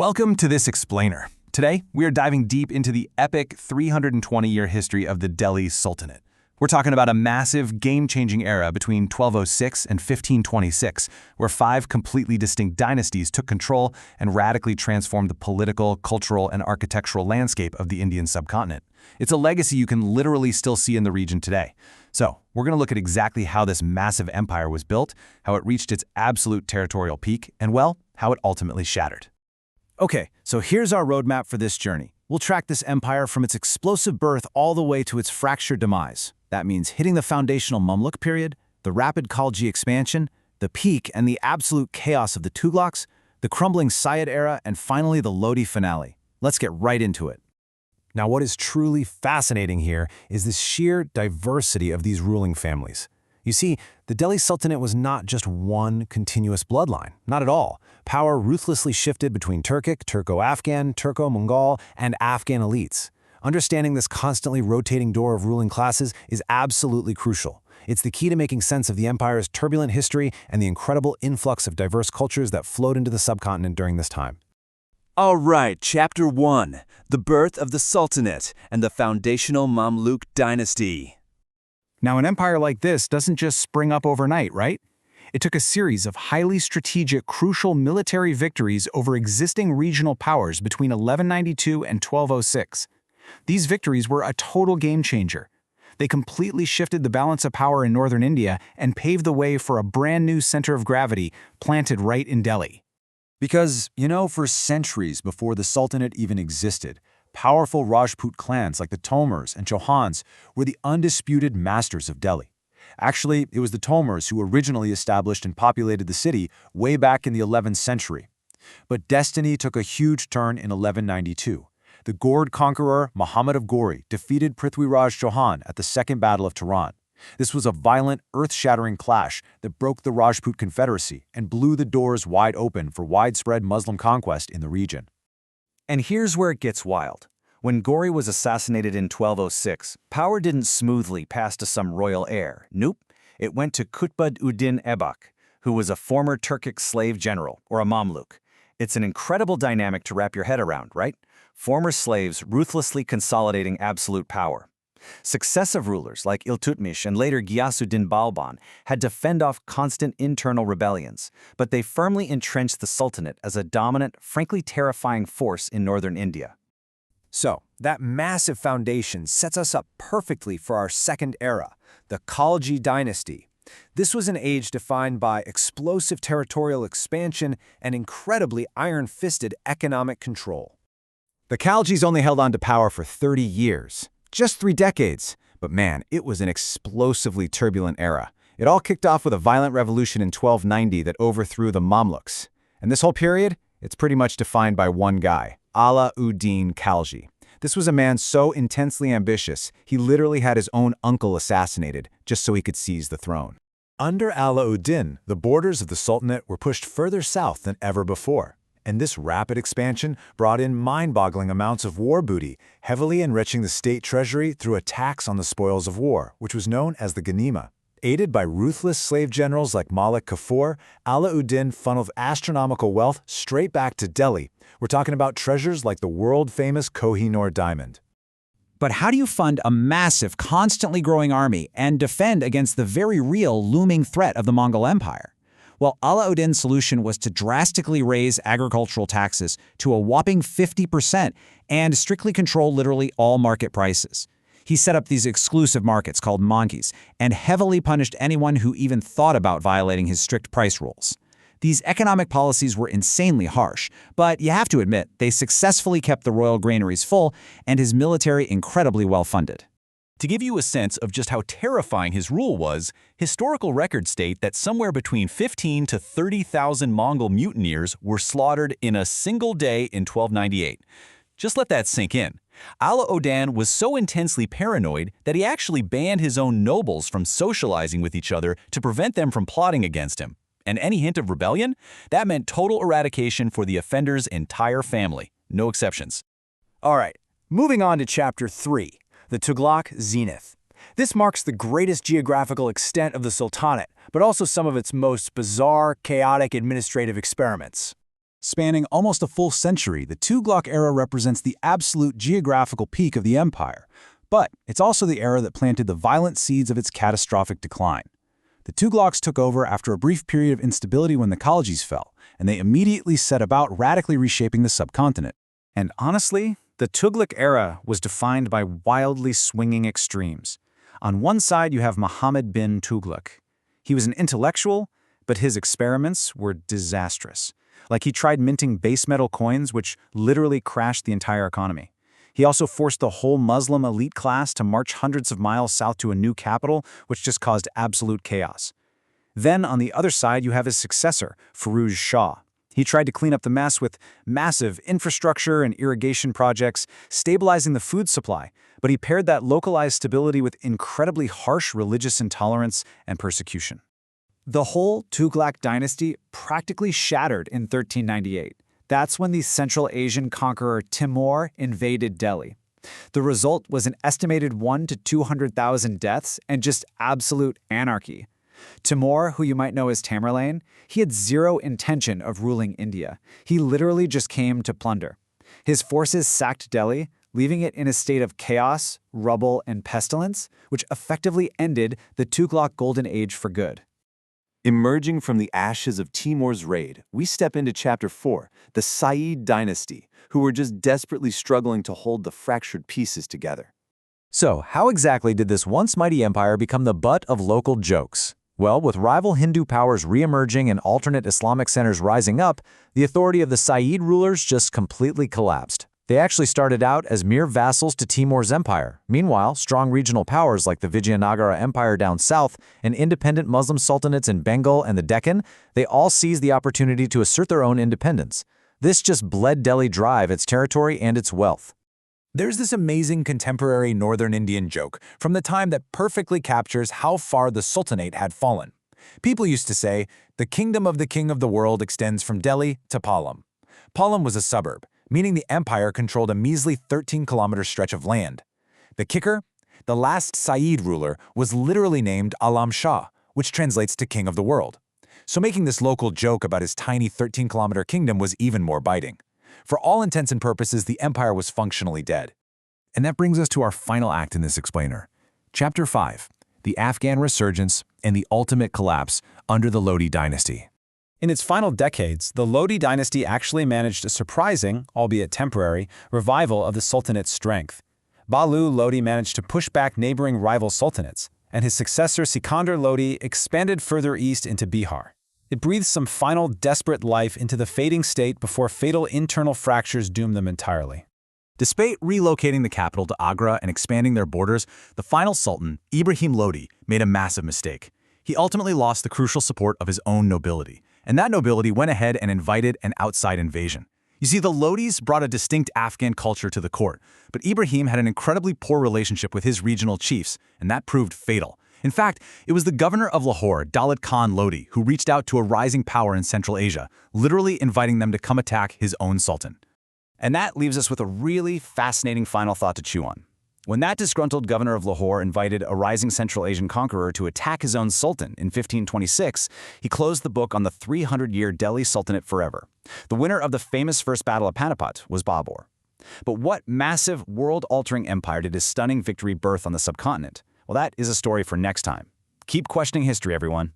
Welcome to this explainer. Today, we are diving deep into the epic 320-year history of the Delhi Sultanate. We're talking about a massive, game-changing era between 1206 and 1526, where 5 completely distinct dynasties took control and radically transformed the political, cultural, and architectural landscape of the Indian subcontinent. It's a legacy you can literally still see in the region today. So, we're going to look at exactly how this massive empire was built, how it reached its absolute territorial peak, and, well, how it ultimately shattered. Okay, so here's our roadmap for this journey. We'll track this empire from its explosive birth all the way to its fractured demise. That means hitting the foundational Mamluk period, the rapid Khalji expansion, the peak and the absolute chaos of the Tughlaqs, the crumbling Sayyid era, and finally the Lodi finale. Let's get right into it. Now, what is truly fascinating here is the sheer diversity of these ruling families. You see, the Delhi Sultanate was not just one continuous bloodline, not at all. Power ruthlessly shifted between Turkic, Turco-Afghan, Turco-Mongol, and Afghan elites. Understanding this constantly rotating door of ruling classes is absolutely crucial. It's the key to making sense of the empire's turbulent history and the incredible influx of diverse cultures that flowed into the subcontinent during this time. All right, Chapter 1, the birth of the Sultanate and the foundational Mamluk dynasty. Now, an empire like this doesn't just spring up overnight, right? It took a series of highly strategic, crucial military victories over existing regional powers between 1192 and 1206. These victories were a total game-changer. They completely shifted the balance of power in northern India and paved the way for a brand new center of gravity planted right in Delhi. Because, for centuries before the Sultanate even existed, powerful Rajput clans like the Tomars and Chauhans were the undisputed masters of Delhi. Actually, it was the Tomars who originally established and populated the city way back in the 11th century. But destiny took a huge turn in 1192. The Gord conqueror Muhammad of Ghori defeated Prithviraj Chauhan at the Second Battle of Tehran. This was a violent, earth-shattering clash that broke the Rajput Confederacy and blew the doors wide open for widespread Muslim conquest in the region. And here's where it gets wild. When Ghori was assassinated in 1206, power didn't smoothly pass to some royal heir. Nope, it went to Qutb-ud-Din Aibak, who was a former Turkic slave general, or a Mamluk. It's an incredible dynamic to wrap your head around, right? Former slaves ruthlessly consolidating absolute power. Successive rulers like Iltutmish and later Ghiyasuddin Balban had to fend off constant internal rebellions, but they firmly entrenched the Sultanate as a dominant, frankly terrifying force in northern India. So, that massive foundation sets us up perfectly for our second era, the Khalji dynasty. This was an age defined by explosive territorial expansion and incredibly iron-fisted economic control. The Khaljis only held on to power for 30 years. Just 3 decades. But man, it was an explosively turbulent era. It all kicked off with a violent revolution in 1290 that overthrew the Mamluks. And this whole period, it's pretty much defined by one guy, Ala-ud-Din Khalji. This was a man so intensely ambitious, he literally had his own uncle assassinated just so he could seize the throne. Under Ala-ud-Din, the borders of the Sultanate were pushed further south than ever before. And this rapid expansion brought in mind-boggling amounts of war booty, heavily enriching the state treasury through a tax on the spoils of war, which was known as the Ghanima. Aided by ruthless slave generals like Malik Kafur, Ala-ud-Din funneled astronomical wealth straight back to Delhi. We're talking about treasures like the world-famous Koh-i-Noor diamond. But how do you fund a massive, constantly growing army and defend against the very real looming threat of the Mongol Empire? Well, Ala-ud-Din's solution was to drastically raise agricultural taxes to a whopping 50% and strictly control literally all market prices. He set up these exclusive markets called mankis and heavily punished anyone who even thought about violating his strict price rules. These economic policies were insanely harsh, but you have to admit, they successfully kept the royal granaries full and his military incredibly well-funded. To give you a sense of just how terrifying his rule was, historical records state that somewhere between 15 to 30,000 Mongol mutineers were slaughtered in a single day in 1298. Just let that sink in. Ala-ud-Din was so intensely paranoid that he actually banned his own nobles from socializing with each other to prevent them from plotting against him. And any hint of rebellion? That meant total eradication for the offender's entire family. No exceptions. All right, moving on to Chapter 3. The Tughlaq Zenith. This marks the greatest geographical extent of the Sultanate, but also some of its most bizarre, chaotic administrative experiments. Spanning almost a full century, the Tughlaq era represents the absolute geographical peak of the empire, but it's also the era that planted the violent seeds of its catastrophic decline. The Tughlaqs took over after a brief period of instability when the Khalajis fell, and they immediately set about radically reshaping the subcontinent. And honestly, the Tughlaq era was defined by wildly swinging extremes. On one side, you have Muhammad bin Tughlaq. He was an intellectual, but his experiments were disastrous. Like he tried minting base metal coins, which literally crashed the entire economy. He also forced the whole Muslim elite class to march hundreds of miles south to a new capital, which just caused absolute chaos. Then, on the other side, you have his successor, Firuz Shah. He tried to clean up the mess with massive infrastructure and irrigation projects, stabilizing the food supply, but he paired that localized stability with incredibly harsh religious intolerance and persecution. The whole Tughlaq dynasty practically shattered in 1398. That's when the Central Asian conqueror Timur invaded Delhi. The result was an estimated 1 to 200,000 deaths and just absolute anarchy. Timur, who you might know as Tamerlane, he had zero intention of ruling India. He literally just came to plunder. His forces sacked Delhi, leaving it in a state of chaos, rubble, and pestilence, which effectively ended the Tughlaq Golden Age for good. Emerging from the ashes of Timur's raid, we step into Chapter 4, the Sayyid dynasty, who were just desperately struggling to hold the fractured pieces together. So, how exactly did this once mighty empire become the butt of local jokes? Well, with rival Hindu powers re-emerging and alternate Islamic centers rising up, the authority of the Sayyid rulers just completely collapsed. They actually started out as mere vassals to Timur's empire. Meanwhile, strong regional powers like the Vijayanagara Empire down south and independent Muslim sultanates in Bengal and the Deccan, they all seized the opportunity to assert their own independence. This just bled Delhi dry of its territory and its wealth. There's this amazing contemporary northern Indian joke from the time that perfectly captures how far the Sultanate had fallen. People used to say, the kingdom of the king of the world extends from Delhi to Palam. Palam was a suburb, meaning the empire controlled a measly 13-kilometer stretch of land. The kicker? The last Sayyid ruler was literally named Alam Shah, which translates to king of the world. So making this local joke about his tiny 13-kilometer kingdom was even more biting. For all intents and purposes, the empire was functionally dead. And that brings us to our final act in this explainer. Chapter 5, the Afghan resurgence and the ultimate collapse under the Lodi dynasty. In its final decades, the Lodi dynasty actually managed a surprising, albeit temporary, revival of the Sultanate's strength. Balu Lodi managed to push back neighboring rival sultanates, and his successor Sikandar Lodi expanded further east into Bihar. It breathed some final desperate life into the fading state before fatal internal fractures doomed them entirely. Despite relocating the capital to Agra and expanding their borders, the final sultan, Ibrahim Lodi, made a massive mistake. He ultimately lost the crucial support of his own nobility, and that nobility went ahead and invited an outside invasion. You see, the Lodis brought a distinct Afghan culture to the court, but Ibrahim had an incredibly poor relationship with his regional chiefs, and that proved fatal. In fact, it was the governor of Lahore, Dalit Khan Lodi, who reached out to a rising power in Central Asia, literally inviting them to come attack his own sultan. And that leaves us with a really fascinating final thought to chew on. When that disgruntled governor of Lahore invited a rising Central Asian conqueror to attack his own sultan in 1526, he closed the book on the 300-year Delhi Sultanate forever. The winner of the famous First Battle of Panipat was Babur. But what massive, world-altering empire did his stunning victory birth on the subcontinent? Well, that is a story for next time. Keep questioning history, everyone.